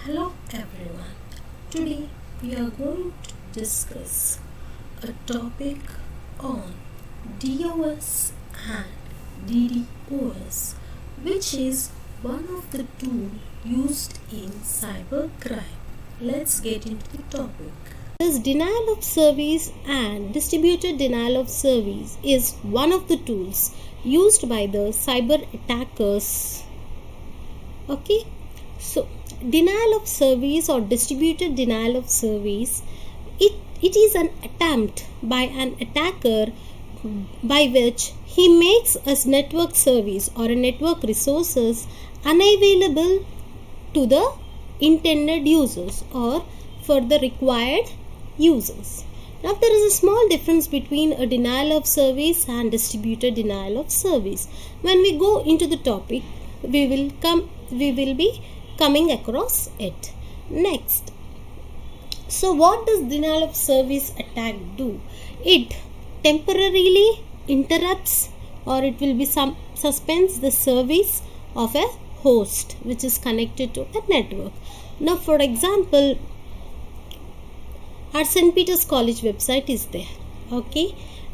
Hello everyone. Today we are going to discuss a topic on DOS and DDoS, which is one of the tools used in cybercrime. Let's get into the topic. This denial of service and distributed denial of service is one of the tools used by the cyber attackers. Okay, so denial of service or distributed denial of service, it is an attempt by an attacker by which he makes a network service or a network resources unavailable to the intended users or for the required users. Now there is a small difference between a denial of service and distributed denial of service. When we go into the topic, we will be coming across it. Next, so what does denial of service attack do? It temporarily interrupts or it will be suspends the service of a host which is connected to a network. Now for example, our St. Peter's College website is there. Okay,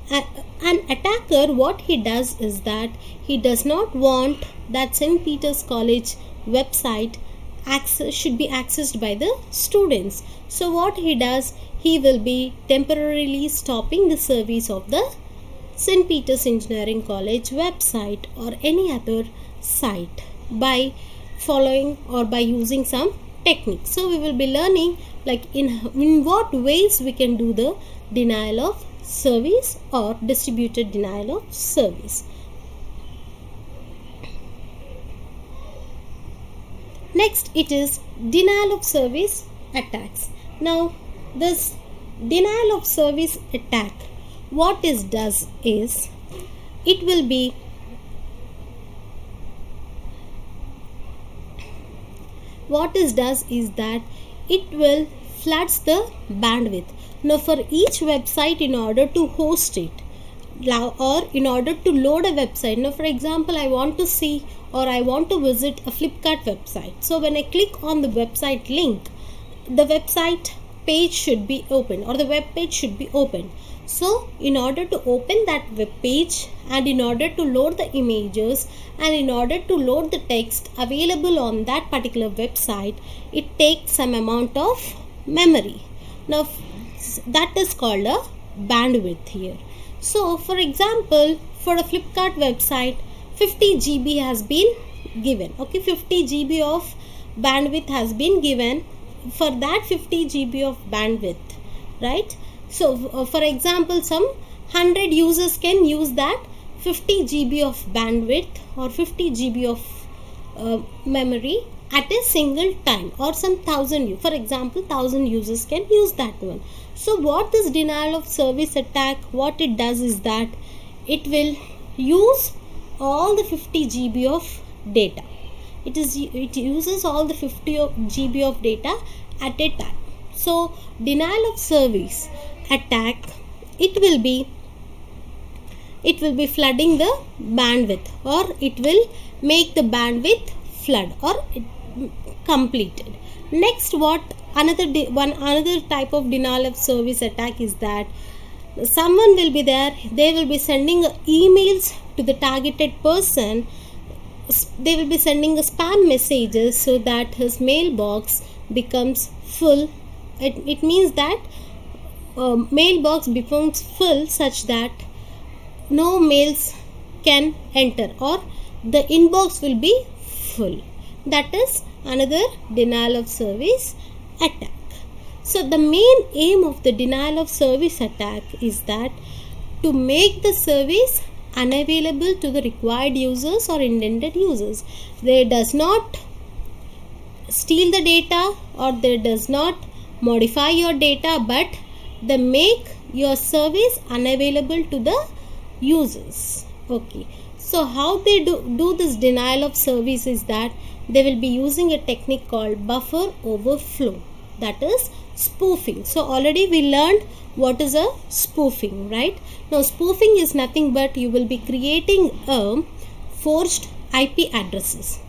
an attacker, what he does is that he does not want that St. Peter's College website should be accessed by the students. So what he does, he will be temporarily stopping the service of the St. Peter's Engineering College website or any other site by following or by using some techniques. So we will be learning like in what ways we can do the denial of service or distributed denial of service. Next, it is denial of service attacks. Now this denial of service attack, what it does is it will be that it will floods the bandwidth. Now for each website, in order to host it or in order to load a website, now for example I want to see or I want to visit a Flipkart website. So when I click on the website link, the website page should be open or the web page should be open. So in order to open that web page and in order to load the images and in order to load the text available on that particular website, it takes some amount of memory. Now that is called a bandwidth here. So for example, for a Flipkart website, 50 GB has been given. Okay, 50 GB of bandwidth has been given for that 50 GB of bandwidth, right? So for example, some 100 users can use that 50 GB of bandwidth or 50 GB of memory at a single time, or some 1000, for example 1000 users can use that one. So what this denial of service attack, what it does is that it will use all the 50 GB of data. It uses all the 50 GB of data at a time. So denial of service attack, it will be flooding the bandwidth or it will make the bandwidth flood or completed. Next, what another type of denial of service attack is that someone will be there, they will be sending emails to the targeted person, they will be sending spam messages so that his mailbox becomes full. It means that mailbox becomes full such that no mails can enter or the inbox will be full. That is another denial of service attack. So the main aim of the denial of service attack is that to make the service unavailable to the required users or intended users. They does not steal the data or they does not modify your data, but they make your service unavailable to the users. Okay, so how they do this denial of service is that they will be using a technique called buffer overflow, that is spoofing. So already we learned what is a spoofing, right? Now spoofing is nothing but you will be creating forged IP addresses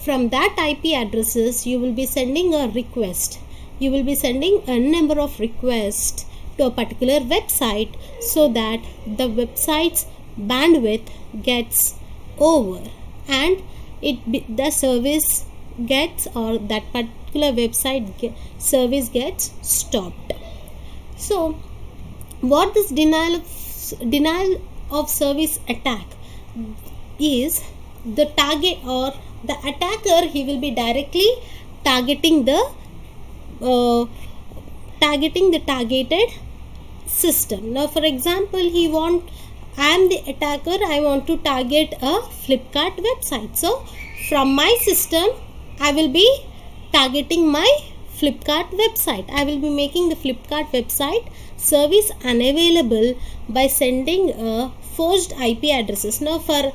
from that IP addresses you will be sending a request. You will be sending a number of requests to a particular website so that the website's bandwidth gets over and the service gets, or that particular website service gets stopped. So what this denial of service attack is, the target or the attacker, he will be directly targeting the targeted system. Now for example, I am the attacker, I want to target a Flipkart website. So from my system I will be targeting my Flipkart website. I will be making the Flipkart website service unavailable by sending forged IP addresses. Now for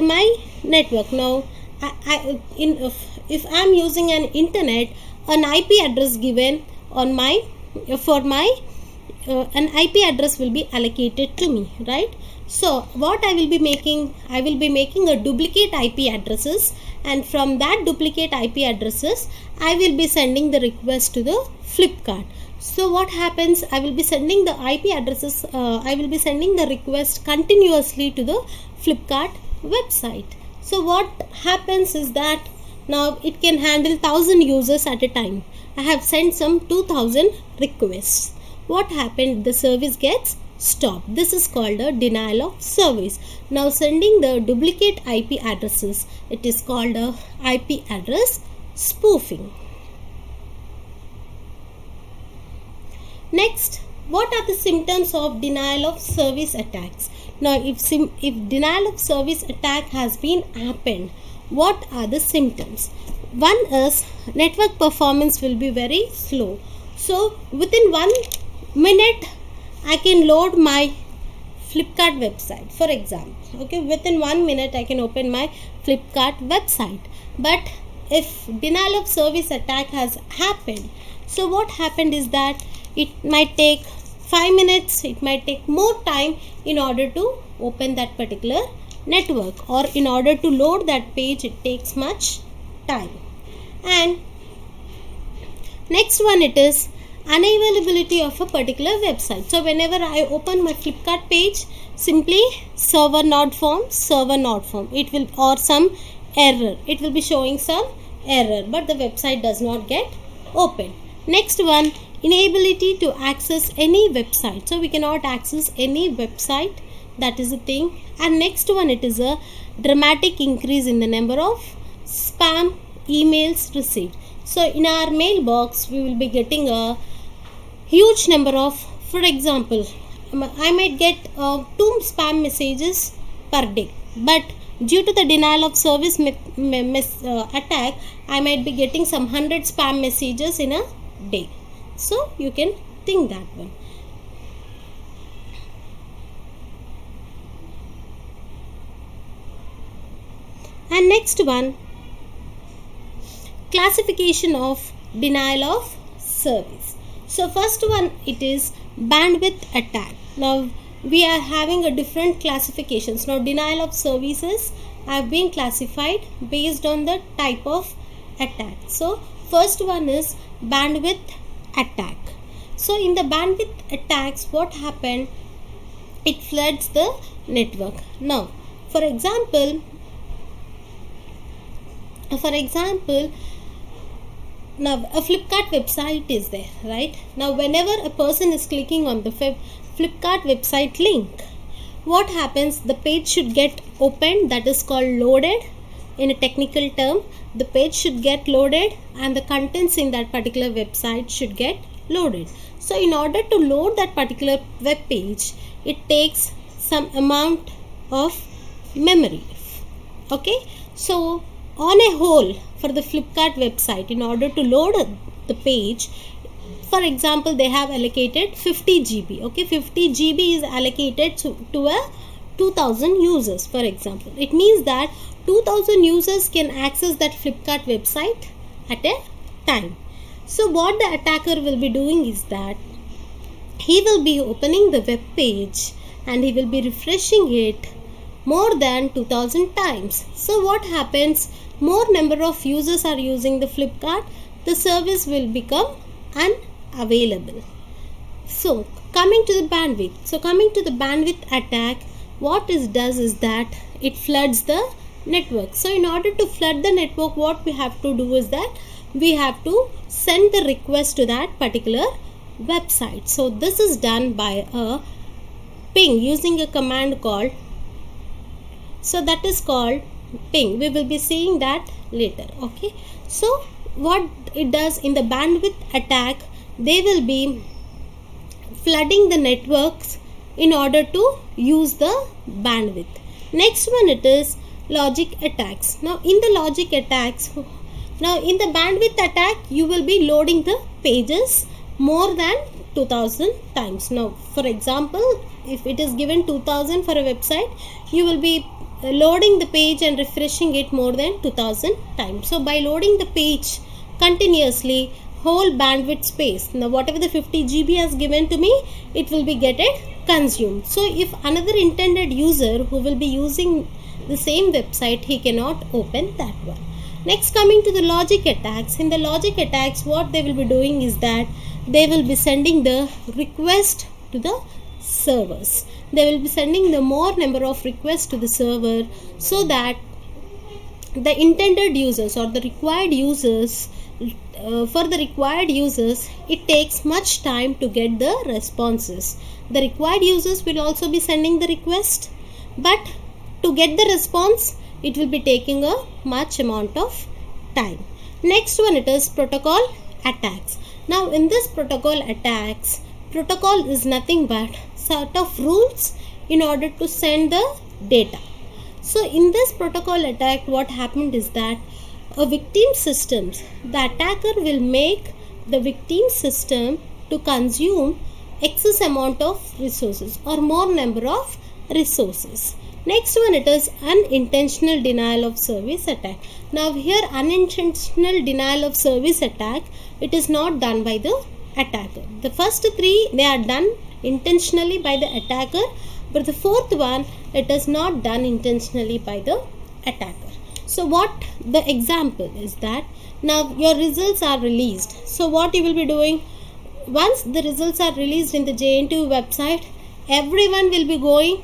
my network, now if I am using an internet, an IP address given on my an IP address will be allocated to me, right? So what I will be making a duplicate IP addresses, and from that duplicate IP addresses I will be sending the request to the Flipkart. So what happens, I will be sending the IP addresses, I will be sending the request continuously to the Flipkart website. So what happens is that now it can handle 1000 users at a time. I have sent some 2000 requests. What happened? The service gets stopped. This is called a denial of service. Now sending the duplicate IP addresses, it is called a IP address spoofing. Next, what are the symptoms of denial of service attacks? Now if denial of service attack has been happened, what are the symptoms? One is network performance will be very slow. So within 1 minute I can load my Flipkart website, for example. Okay, within 1 minute I can open my Flipkart website. But if denial of service attack has happened, so what happened is that it might take 5 minutes, it might take more time in order to open that particular network, or in order to load that page it takes much time. And next one, it is unavailability of a particular website. So whenever I open my Flipkart page, simply server not found, it will, or some error, it will be showing some error, but the website does not get open. Next one, inability to access any website. So we cannot access any website, that is a thing. And next one, it is a dramatic increase in the number of spam emails received. So in our mailbox we will be getting a huge number of, for example, I might get 2 spam messages per day, but due to the denial of service attack, I might be getting some 100 spam messages in a day. So you can think that one. And next one, classification of denial of service. So first one, it is bandwidth attack. Now we are having a different classifications. Now denial of services have been classified based on the type of attack. So first one is bandwidth attack. So in the bandwidth attacks, what happened? It floods the network. Now for example, now a Flipkart website is there, right? Now whenever a person is clicking on the Flipkart website link, what happens? The page should get opened, that is called loaded in a technical term. The page should get loaded and the contents in that particular website should get loaded. So in order to load that particular web page, it takes some amount of memory. Okay, so on a whole, for the Flipkart website, in order to load the page, for example, they have allocated 50 GB. Okay, 50 GB is allocated to a 2000 users, for example. It means that 2000 users can access that Flipkart website at a time. So what the attacker will be doing is that he will be opening the web page and he will be refreshing it more than 2000 times. So what happens? More number of users are using the Flipkart, the service will become unavailable. So coming to the bandwidth. So coming to the bandwidth attack, what it does is that it floods the network. So in order to flood the network, what we have to do is that we have to send the request to that particular website. So this is done by a ping using a command called, so that is called ping. We will be seeing that later. Okay, so what it does in the bandwidth attack, they will be flooding the networks in order to use the bandwidth. Next one, it is logic attacks. Now in the logic attacks, now in the bandwidth attack, you will be loading the pages more than 2000 times. Now for example, if it is given 2000 for a website, you will be loading the page and refreshing it more than 2000 times. So by loading the page continuously, whole bandwidth space, now whatever the 50 GB has given to me, it will be consumed. So if another intended user who will be using the same website, he cannot open that one. Next, coming to the logic attacks. In the logic attacks, what they will be doing is that they will be sending the request to the servers. They will be sending the more number of requests to the server, so that the intended users or the required users, for the required users, it takes much time to get the responses. The required users will also be sending the request, but to get the response, it will be taking a much amount of time. Next one, it is protocol attacks. Now in this protocol attacks, protocol is nothing but set of rules in order to send the data. So in this protocol attack, what happened is that a victim system, the attacker will make the victim system to consume excess amount of resources or more number of resources. Next one, it is unintentional denial of service attack. Now here, unintentional denial of service attack, it is not done by the attacker. The first three, they are done intentionally by the attacker, but the fourth one, it is not done intentionally by the attacker. So what the example is that, now your results are released. So what you will be doing, once the results are released in the JNTU website, everyone will be going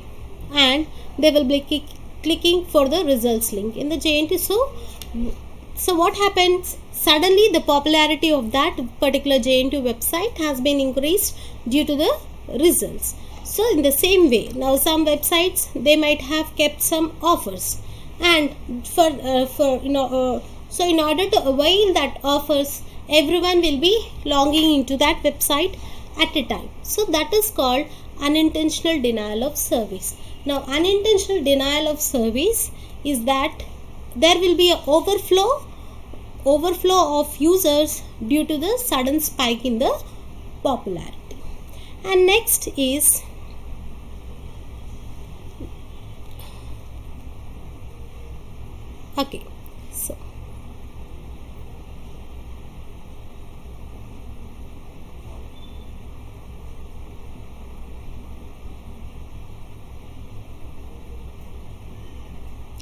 and they will be clicking for the results link in the JNTU. So what happens? Suddenly the popularity of that particular JNTU website has been increased due to the results. So in the same way, now some websites, they might have kept some offers, and so in order to avail that offers, everyone will be logging into that website at a time. So that is called unintentional denial of service. Now unintentional denial of service is that there will be an overflow of users due to the sudden spike in the popularity. And next is okay, so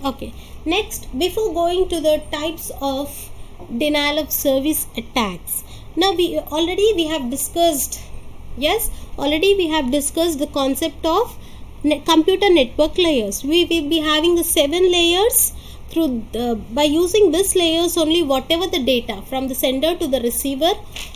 okay, next, before going to the types of denial of service attacks, now we have discussed, yes, already we have discussed the concept of computer network layers. We will be having the 7 layers. By using this layers only, whatever the data from the sender to the receiver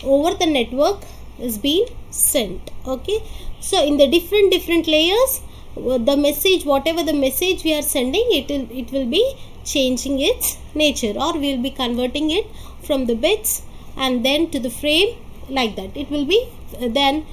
over the network is being sent. Okay, so in the different layers, the message, whatever the message we are sending, it will be changing its nature, or we will be converting it from the bits and then to the frame, like that. It will be then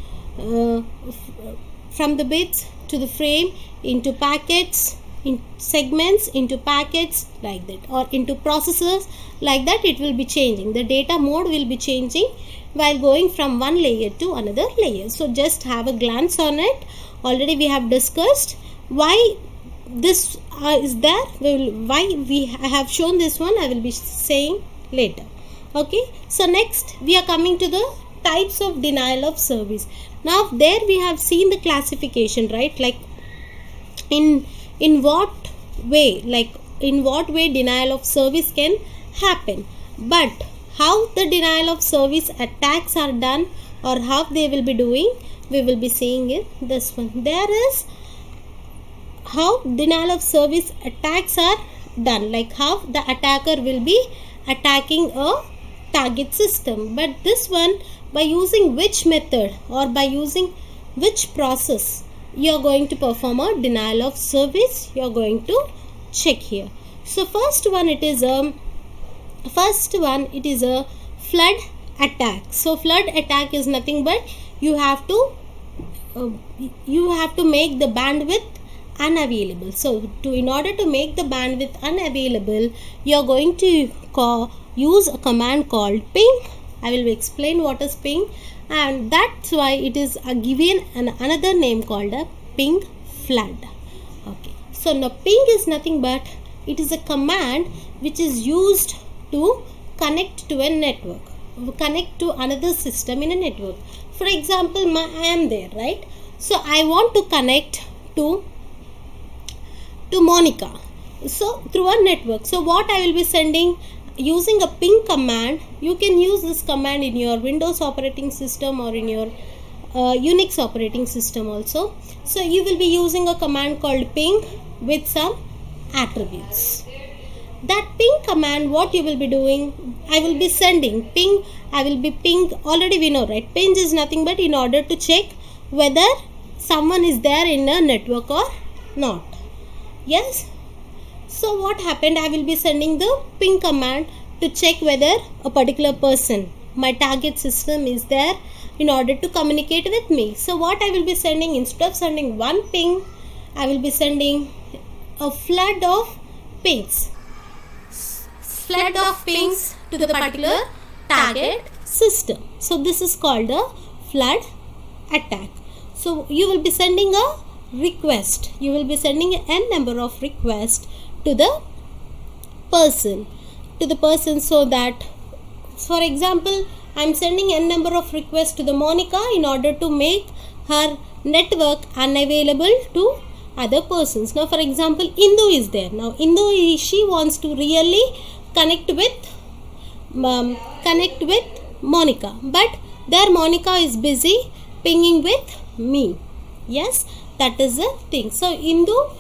from the bits to the frame into packets, in segments, into packets, like that, or into processors, like that. It will be changing, the data mode will be changing while going from one layer to another layer. So just have a glance on it. Already we have discussed why this is there, why we have shown this one, I will be saying later. Okay, so next we are coming to the types of denial of service. Now there we have seen the classification, right? Like in in what way, like in what way denial of service can happen. But how the denial of service attacks are done, or how they will be doing, we will be seeing in this one. There is how denial of service attacks are done, like how the attacker will be attacking a target system. But this one, by using which method or by using which process you are going to perform a denial of service, you are going to check here. So first one it is a flood attack. So flood attack is nothing but you have to make the bandwidth unavailable. So in order to make the bandwidth unavailable, you are going to use a command called ping. I will explain what is ping, and that's why it is given another name called a ping flood. Okay, so now ping is nothing but it is a command which is used to connect to a network, connect to another system in a network. For example, I am there, right? So I want to connect to Monica, so through a network. So what I will be sending, using a ping command. You can use this command in your Windows operating system or in your Unix operating system also. So you will be using a command called ping with some attributes. That ping command, what you will be doing, I will be sending ping, I will be ping, already we know, right? Ping is nothing but in order to check whether someone is there in a network or not. Yes. So what happened, I will be sending the ping command to check whether a particular person, my target system, is there in order to communicate with me. So what I will be sending, instead of sending one ping, I will be sending a flood of pings. Flood of pings to the particular target system. So this is called a flood attack. So you will be sending a request. You will be sending n number of requests to the person, so that, for example, I am sending n number of requests to the Monica in order to make her network unavailable to other persons. Now for example, Indu is there. Now Indu, she wants to really connect with Monica, but there Monica is busy pinging with me. Yes, that is the thing. So Indu,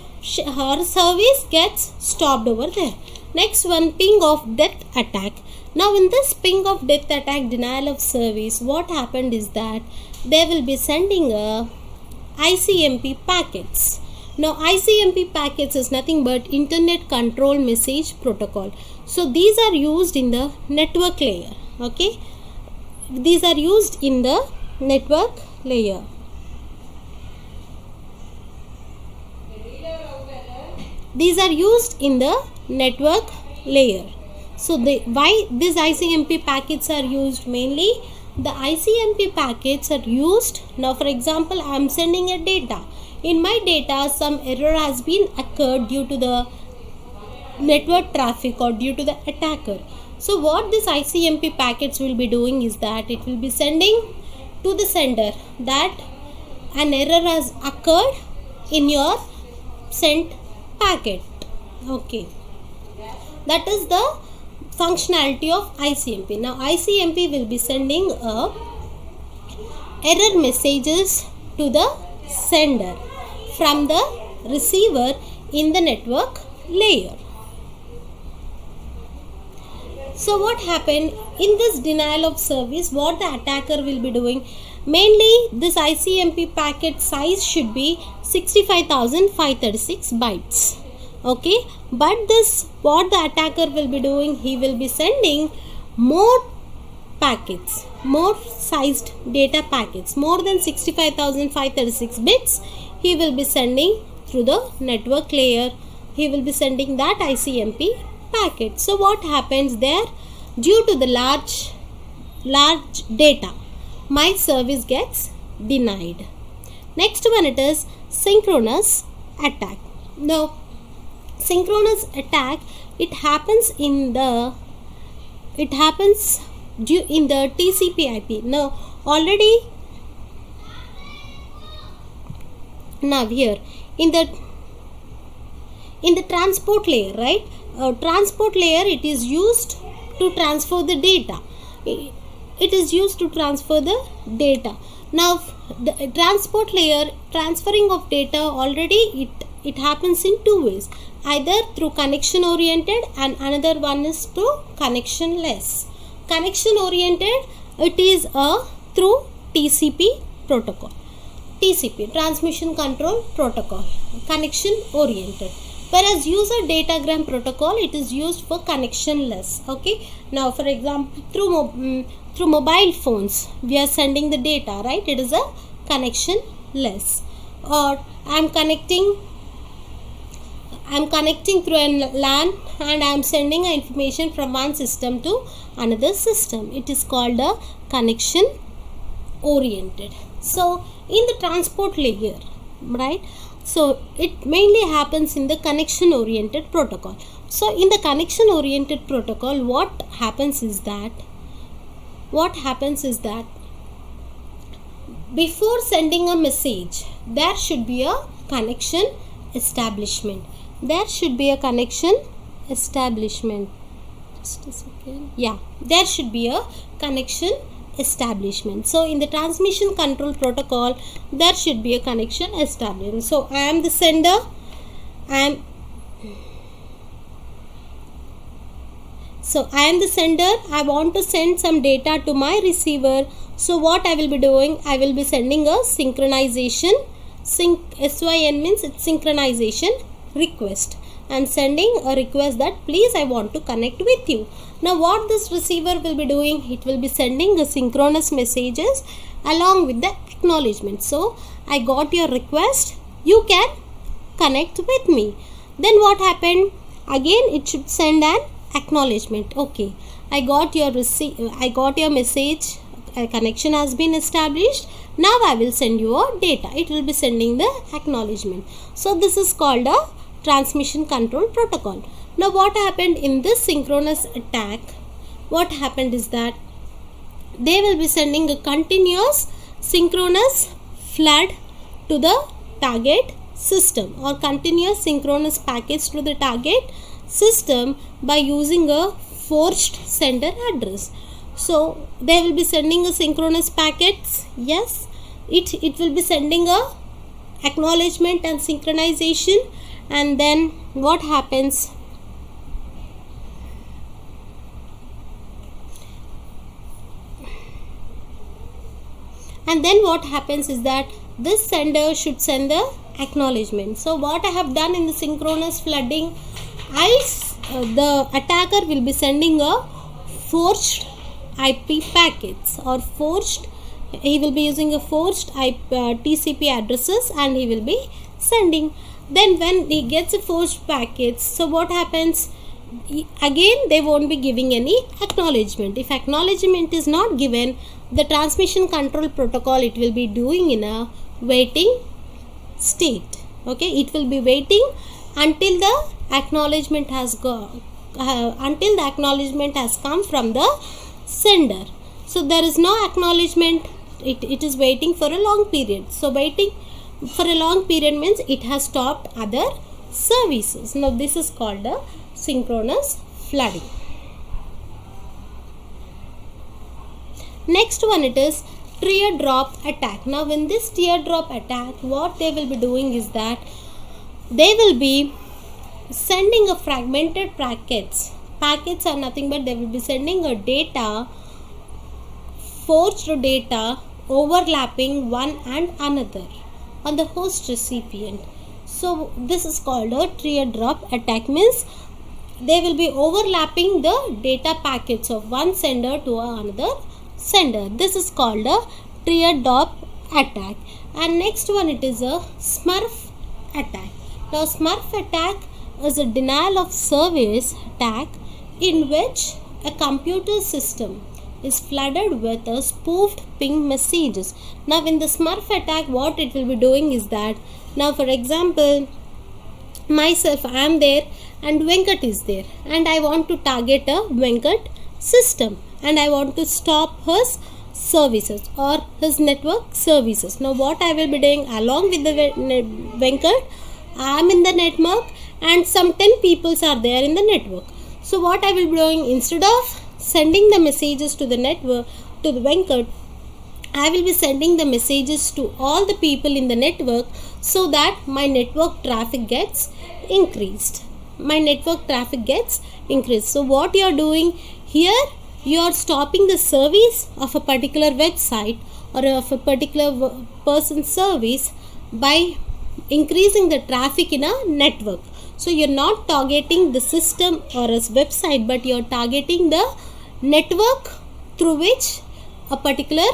her service gets stopped over there. Next one, ping of death attack. Now in this ping of death attack, denial of service, what happened is that they will be sending a ICMP packets. Now ICMP packets is nothing but Internet Control Message Protocol. So these are used in the network layer. Okay, these are used in the network layer. These are used in the network layer. So why these ICMP packets are used? Mainly the ICMP packets are used. Now for example, I am sending a data. In my data, some error has been occurred due to the network traffic or due to the attacker. So what this ICMP packets will be doing is that it will be sending to the sender that an error has occurred in your sent packet. Okay, that is the functionality of ICMP. Now ICMP will be sending error messages to the sender from the receiver in the network layer. So what happened in this denial of service, what the attacker will be doing, mainly this ICMP packet size should be 65,536 bytes. Okay, but this, what the attacker will be doing, he will be sending more packets, more sized data packets, more than 65,536 bits. He will be sending through the network layer. He will be sending that ICMP packet. So what happens there, due to the large data, my service gets denied. Next one, it is synchronous attack. Now synchronous attack, it happens in the TCP/IP. Now already, now here in the in the transport layer, right? Transport layer, it is used to transfer the data. It is used to transfer the data. Now the transport layer, transferring of data, already it happens in two ways, either through connection oriented and another one is through connectionless. Connection oriented, it is through TCP protocol, TCP, transmission control protocol, connection oriented. Whereas user datagram protocol, it is used for connectionless. Okay, now for example, through mobile phones we are sending the data, right? It is a connectionless. Or I'm connecting through a LAN and I am sending information from one system to another system. It is called a connection oriented. So in the transport layer, right, so it mainly happens in the connection oriented protocol. So in the connection oriented protocol, what happens is that before sending a message, there should be a connection establishment. There should be a connection establishment. Just a second. Yeah, there should be a connection establishment. So in the transmission control protocol, there should be a connection establishment. So I am the sender. I want to send some data to my receiver. So what I will be doing, I will be sending a synchronization. SYN means it's synchronization request. And sending a request that please I want to connect with you. Now what this receiver will be doing, it will be sending a synchronous messages along with the acknowledgement. So I got your request, you can connect with me. Then what happened, again it should send an acknowledgement. Okay, I got your message, a connection has been established, now I will send you a data. It will be sending the acknowledgement. So this is called a transmission control protocol. Now what happened in this synchronous attack, what happened is that they will be sending a continuous synchronous flood to the target system or continuous synchronous packets to the target system by using a forced sender address. So they will be sending a synchronous packets. Yes, it will be sending a acknowledgement and synchronization. And then what happens, is that this sender should send the acknowledgement. So what I have done in the synchronous flooding, the attacker will be sending a forced IP packets or he will be using a forced TCP addresses and he will be sending. Then when he gets a forced packets, so what happens, again they won't be giving any acknowledgement. If acknowledgement is not given, the transmission control protocol, it will be doing in a waiting state. Okay, it will be waiting until the acknowledgement has come from the sender. So there is no acknowledgement, it is waiting for a long period. So waiting for a long period means it has stopped other services. Now this is called a synchronous flooding. Next one, it is teardrop attack. Now in this teardrop attack, what they will be doing is that they will be sending a fragmented packets. Packets are nothing but they will be sending a data, forged data overlapping one and another on the host recipient. So this is called a teardrop attack, means they will be overlapping the data packets of one sender to another sender. This is called a teardrop attack. And next one, it is a Smurf attack. Now Smurf attack is a denial of service attack in which a computer system is flooded with a spoofed ping messages. Now in the Smurf attack, what it will be doing is that, now for example, myself, I am there and Venkat is there and I want to target a Venkat system and I want to stop his services or his network services. Now what I will be doing, along with the Venkat, I am in the network and some 10 peoples are there in the network. So what I will be doing, instead of sending the messages to the network, to the Venkat, I will be sending the messages to all the people in the network, so that my network traffic gets increased. So what you are doing here, you are stopping the service of a particular website or of a particular person's service by increasing the traffic in a network. So you're not targeting the system or a website, but you're targeting the network through which a particular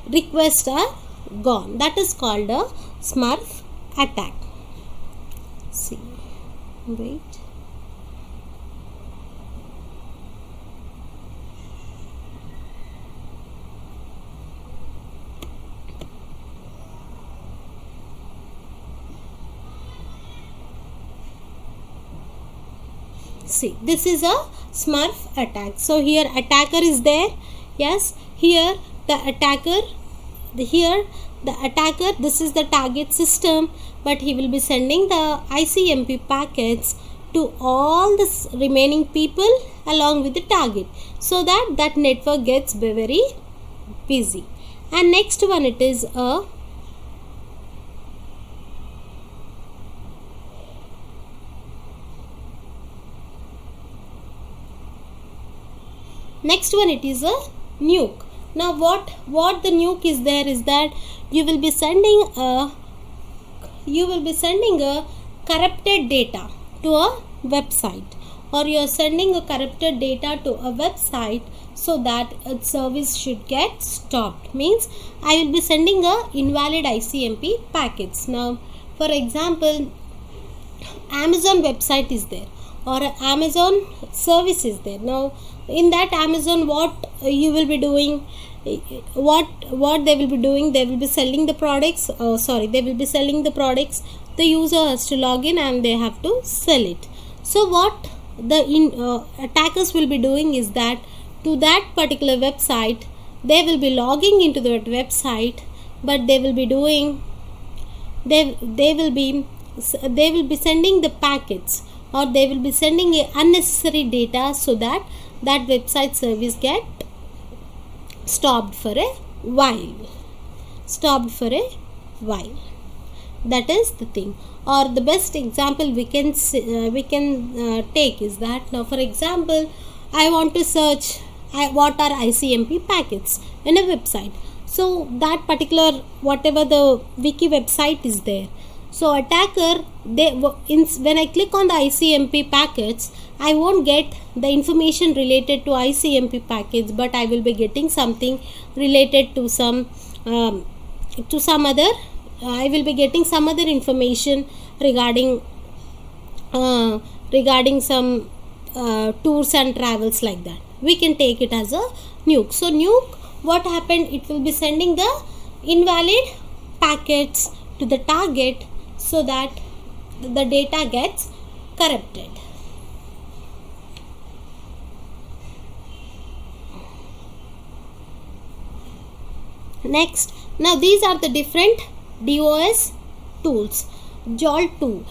requests are gone. That is called a Smurf attack. See, wait. See, this is a Smurf attack. So here attacker is there. Yes, here the attacker, this is the target system, but he will be sending the ICMP packets to all the remaining people along with the target, so that network gets very busy. And next one, it is a nuke. Now what the nuke is there is that you will be sending a corrupted data to a website, or you are sending a corrupted data to a website so that its service should get stopped. Means I will be sending a invalid ICMP packets. Now for example, Amazon website is there, or Amazon service is there. Now in that Amazon, what you will be doing, what they will be doing, they will be selling the products. The user has to log in and they have to sell it. So what the attackers will be doing is that to that particular website, they will be logging into that website, but they will be doing, they will be sending the packets, or they will be sending a unnecessary data, so that website service get stopped for a while. That is the thing. Or the best example we can take is that, now for example, I want to search what are ICMP packets in a website. So that particular, whatever the wiki website is there, so attacker, when I click on the ICMP packets, I won't get the information related to ICMP packets, but I will be getting something related to some other. I will be getting some other information regarding some tours and travels, like that. We can take it as a nuke. So nuke, what happened? It will be sending the invalid packets to the target, so that the data gets corrupted. Next, now these are the different DOS tools. Jolt 2,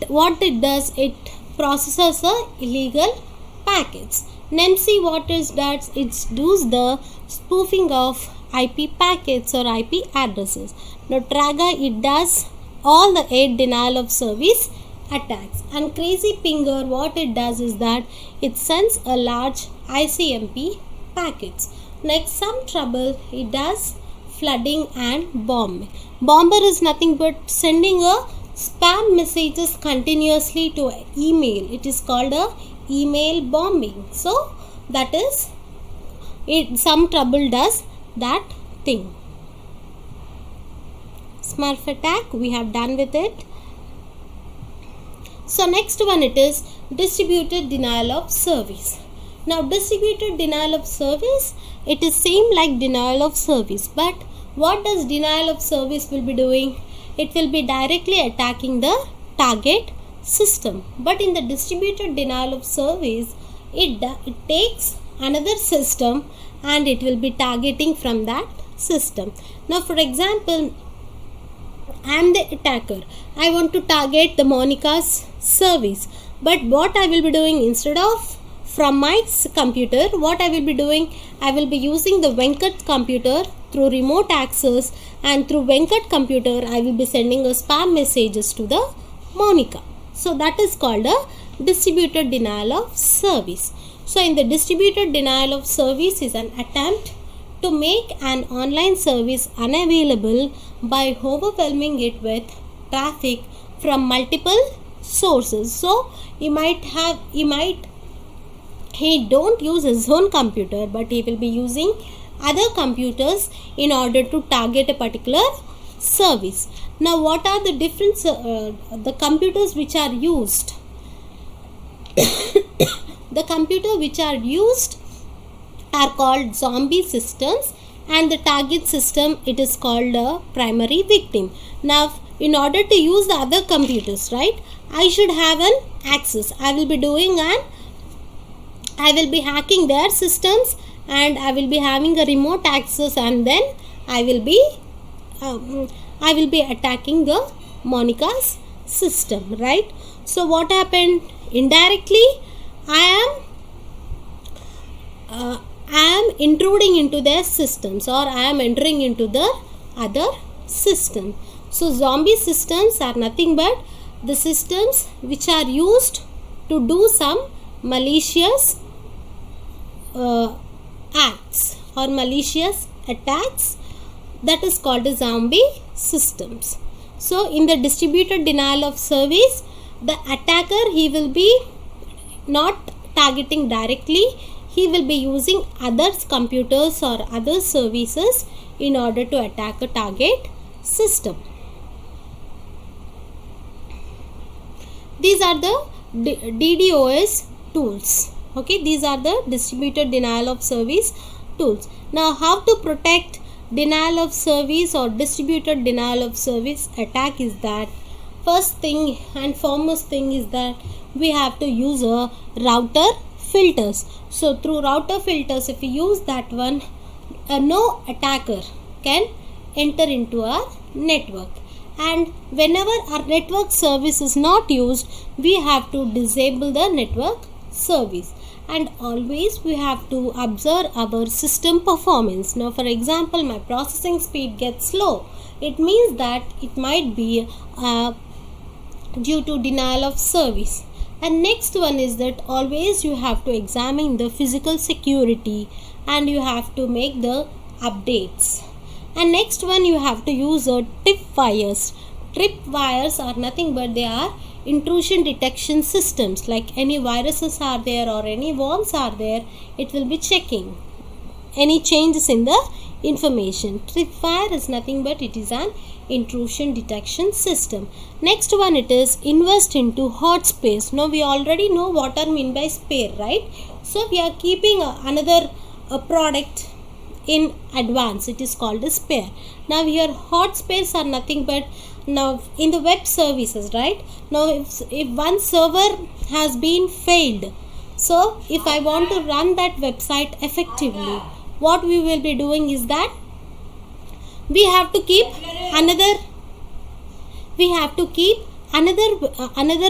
what it does, it processes the illegal packets. NemC, what it does, it does the spoofing of IP packets or IP addresses. Now Traga, it does all the 8 denial of service attacks. And Crazy Pinger, what it does is that it sends a large ICMP packets. Next, Some Trouble, it does flooding and bombing. Bomber is nothing but sending a spam messages continuously to email. It is called a email bombing. So that is it. Some Trouble does that thing. Smurf attack, we have done with it. So next one, it is distributed denial of service. Now distributed denial of service, it is same like denial of service, but what does denial of service will be doing? It will be directly attacking the target system. But in the distributed denial of service, it takes another system and it will be targeting from that system. Now for example, I am the attacker. I want to target the Monica's service. But what I will be doing, instead of from my computer, what I will be doing, I will be using the Venkat computer through remote access, and through Venkat computer I will be sending a spam messages to the Monica. So that is called a distributed denial of service. So in the distributed denial of service is an attempt to make an online service unavailable by overwhelming it with traffic from multiple sources. So he don't use his own computer, but he will be using other computers in order to target a particular service. Now what are the different the computers which are used? The computer which are used are called zombie systems, and the target system, it is called a primary victim. Now in order to use the other computers, right, I should have an access. I will be hacking their systems, and I will be having a remote access, and then I will be attacking the Monica's system, right? So what happened? Indirectly, I am intruding into their systems, or I am entering into the other system. So zombie systems are nothing but the systems which are used to do some malicious acts or malicious attacks. That is called as zombie systems. So in the distributed denial of service, the attacker, he will be not targeting directly, he will be using others' computers or other services in order to attack a target system. These are the DDoS tools. Okay, these are the distributed denial of service tools. Now how to protect denial of service or distributed denial of service attack is that, first thing and foremost thing is that we have to use a router filters. So through router filters, if we use that one, no attacker can enter into our network. And whenever our network service is not used, we have to disable the network service. And always we have to observe our system performance. Now for example, my processing speed gets slow, it means that it might be due to denial of service. And next one is that always you have to examine the physical security, and you have to make the updates. And next one, you have to use a tripwires. Tripwires are nothing but they are intrusion detection systems. Like any viruses are there or any worms are there, it will be checking any changes in the information. Tripwire is nothing but it is an intrusion detection system. Next one, it is invest into hot space. Now we already know what are mean by spare, right? So we are keeping another product in advance, it is called a spare. Now here hot space are nothing but, now in the web services, right, now if one server has been failed, so if I want to run that website effectively, what we will be doing is that we have to keep another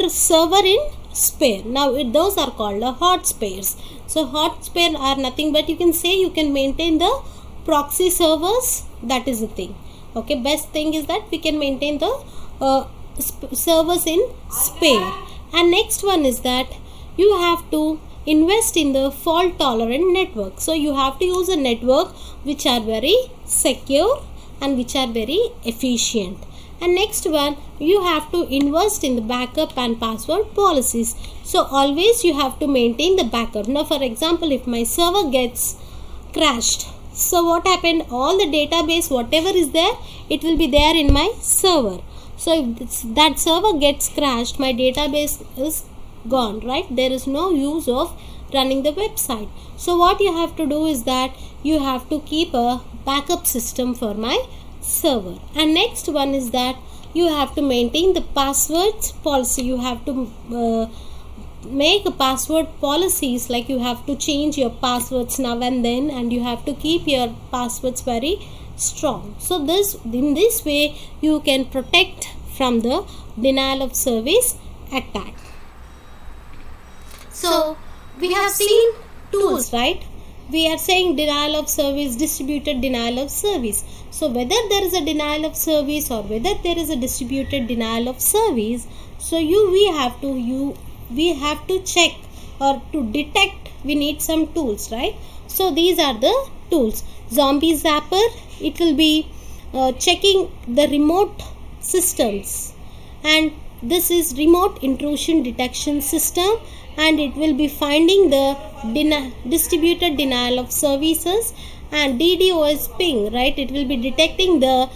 server in spare. Now those are called hot spares. So hot spare are nothing but, you can say, you can maintain the proxy servers. That is the thing. Okay, best thing is that we can maintain the servers in spare. And next one is that you have to invest in the fault tolerant network. So you have to use a network which are very secure and which are very efficient. And next one, you have to invest in the backup and password policies. So always you have to maintain the backup. Now for example, if my server gets crashed, so what happened, all the database whatever is there, it will be there in my server. So if that server gets crashed, my database is gone, right? There is no use of running the website. So what you have to do is that you have to keep a backup system for my server. And next one is that you have to maintain the passwords policy. You have to make a password policies, like you have to change your passwords now and then, and you have to keep your passwords very strong. So in this way you can protect from the denial of service attack. So we have seen tools, right? We are saying denial of service, distributed denial of service. So whether there is a denial of service or whether there is a distributed denial of service, so we have to check or to detect. We need some tools, right? So these are the tools. Zombie zapper, it will be checking the remote systems, and this is remote intrusion detection system, and it will be finding the distributed denial of services. And DDoS ping, right, it will be detecting the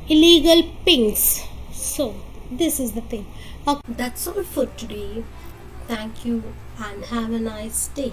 illegal pings. So this is the thing. That's all for today. Thank you and have a nice day.